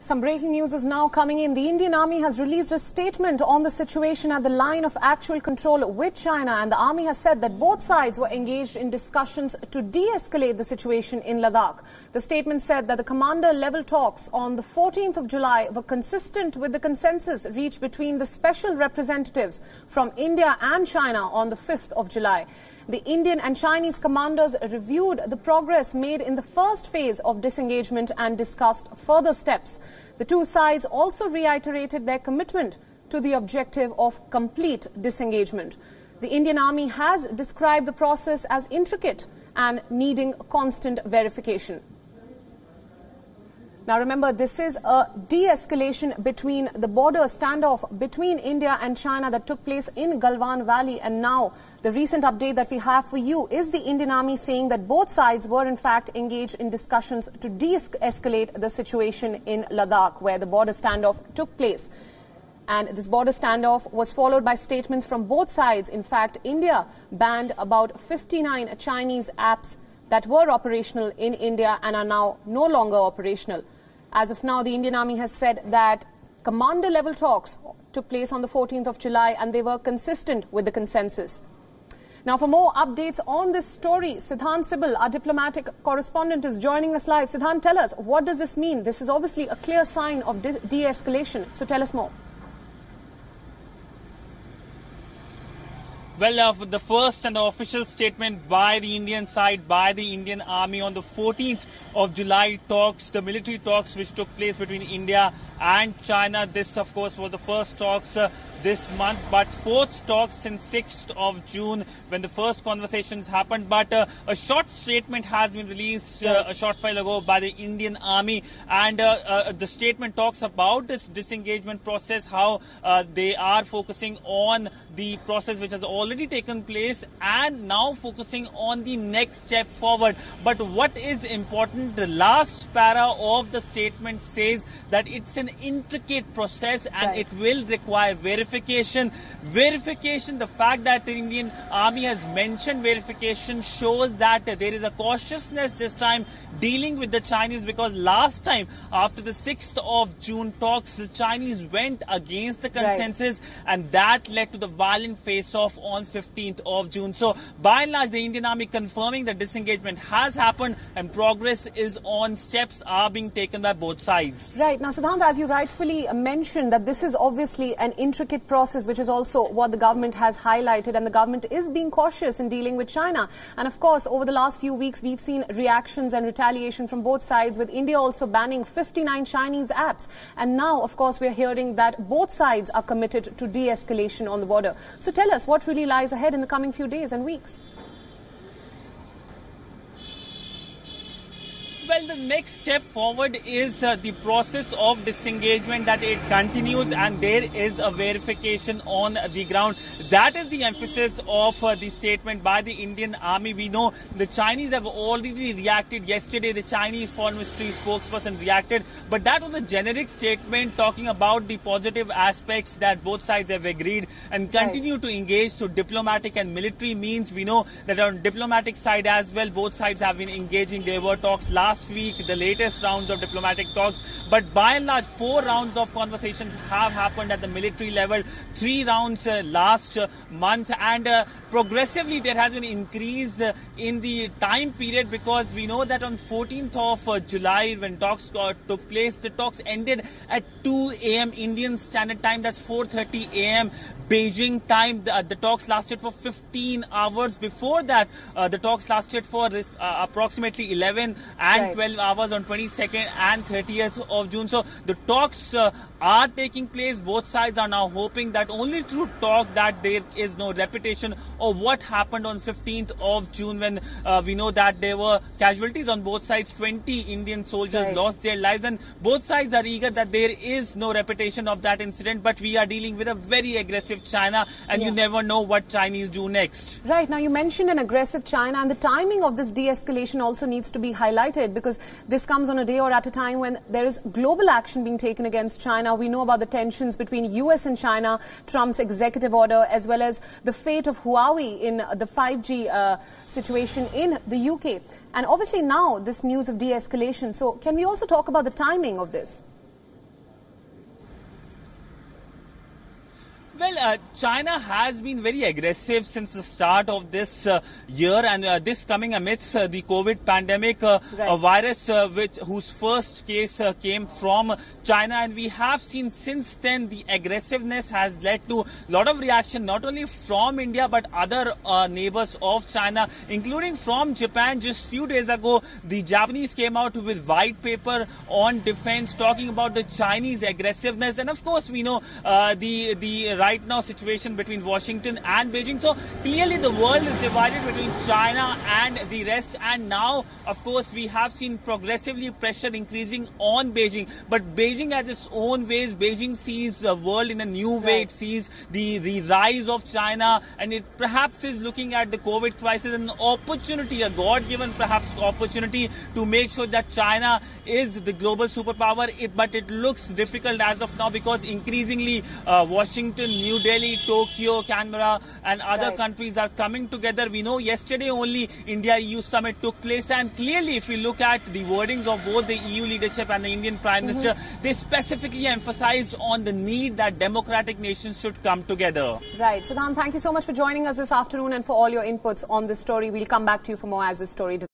Some breaking news is now coming in. The Indian Army has released a statement on the situation at the line of actual control with China, and the Army has said that both sides were engaged in discussions to de-escalate the situation in Ladakh. The statement said that the commander-level talks on the 14th of July were consistent with the consensus reached between the special representatives from India and China on the 5th of July. The Indian and Chinese commanders reviewed the progress made in the first phase of disengagement and discussed further steps. The two sides also reiterated their commitment to the objective of complete disengagement. The Indian Army has described the process as intricate and needing constant verification. Now remember, this is a de-escalation between the border standoff between India and China that took place in Galwan Valley, and now the recent update that we have for you is the Indian Army saying that both sides were in fact engaged in discussions to de-escalate the situation in Ladakh, where the border standoff took place. And this border standoff was followed by statements from both sides. In fact, India banned about 59 Chinese apps that were operational in India and are now no longer operational. As of now, the Indian Army has said that commander-level talks took place on the 14th of July and they were consistent with the consensus. Now, for more updates on this story, Siddhant Sibal, our diplomatic correspondent, is joining us live. Siddhant, tell us, what does this mean? This is obviously a clear sign of de-escalation. So tell us more. Well, the first and the official statement by the Indian side, by the Indian Army on the 14th of July talks, the military talks which took place between India and China. This, of course, was the first talks this month, but fourth talks since 6th of June when the first conversations happened. But a short statement has been released a short while ago by the Indian Army, and the statement talks about this disengagement process, how they are focusing on the process which has already taken place and now focusing on the next step forward. But what is important, the last para of the statement says that it's an intricate process and it will require verification. The fact that the Indian Army has mentioned verification shows that there is a cautiousness this time dealing with the Chinese, because last time after the 6th of June talks, the Chinese went against the consensus and that led to the violent face-off on 15th of June. So by and large, the Indian Army confirming that disengagement has happened and progress is on, steps are being taken by both sides. Right. Now, Siddhant, as you rightfully mentioned, that this is obviously an intricate process, which is also what the government has highlighted, and the government is being cautious in dealing with China. And of course, over the last few weeks, we've seen reactions and retaliation from both sides, with India also banning 59 Chinese apps. And now, of course, we're hearing that both sides are committed to de-escalation on the border. So tell us what really lies ahead in the coming few days and weeks. Well, the next step forward is the process of disengagement, that it continues and there is a verification on the ground. That is the emphasis of the statement by the Indian Army. We know the Chinese have already reacted. Yesterday, the Chinese Foreign Ministry spokesperson reacted, but that was a generic statement talking about the positive aspects that both sides have agreed and continue to engage to diplomatic and military means. We know that on diplomatic side as well, both sides have been engaging. There were talks last week, the latest rounds of diplomatic talks, but by and large 4 rounds of conversations have happened at the military level, 3 rounds last month, and progressively there has been an increase in the time period, because we know that on 14th of July when talks took place, the talks ended at 2 a.m. Indian Standard Time, that's 4:30 a.m. Beijing time. The talks lasted for 15 hours. Before that, the talks lasted for approximately 11 and 12 hours on 22nd and 30th of June. So the talks are taking place. Both sides are now hoping that only through talk that there is no repetition of what happened on 15th of June when we know that there were casualties on both sides. 20 Indian soldiers lost their lives, and both sides are eager that there is no repetition of that incident. But we are dealing with a very aggressive China, and you never know what Chinese do next. Right. Now, you mentioned an aggressive China, and the timing of this de-escalation also needs to be highlighted, because this comes on a day or at a time when there is global action being taken against China. We know about the tensions between US and China, Trump's executive order, as well as the fate of Huawei in the 5G situation in the UK. And obviously now this news of de-escalation. So can we also talk about the timing of this? Well, China has been very aggressive since the start of this year, and this coming amidst the COVID pandemic, a virus whose first case came from China, and we have seen since then the aggressiveness has led to a lot of reaction, not only from India but other neighbors of China, including from Japan. Just few days ago, the Japanese came out with white paper on defense, talking about the Chinese aggressiveness, and of course we know the right now situation between Washington and Beijing. So clearly the world is divided between China and the rest, and now of course we have seen progressively pressure increasing on Beijing. But Beijing has its own ways. Beijing sees the world in a new way. It sees the rise of China, and it perhaps is looking at the COVID crisis an opportunity, a God-given perhaps opportunity to make sure that China is the global superpower. But it looks difficult as of now, because increasingly Washington, New Delhi, Tokyo, Canberra and other countries are coming together. We know yesterday only India-EU summit took place, and clearly if we look at the wordings of both the EU leadership and the Indian Prime Minister, they specifically emphasized on the need that democratic nations should come together. Right. Siddhant, thank you so much for joining us this afternoon and for all your inputs on this story. We'll come back to you for more as this story develops.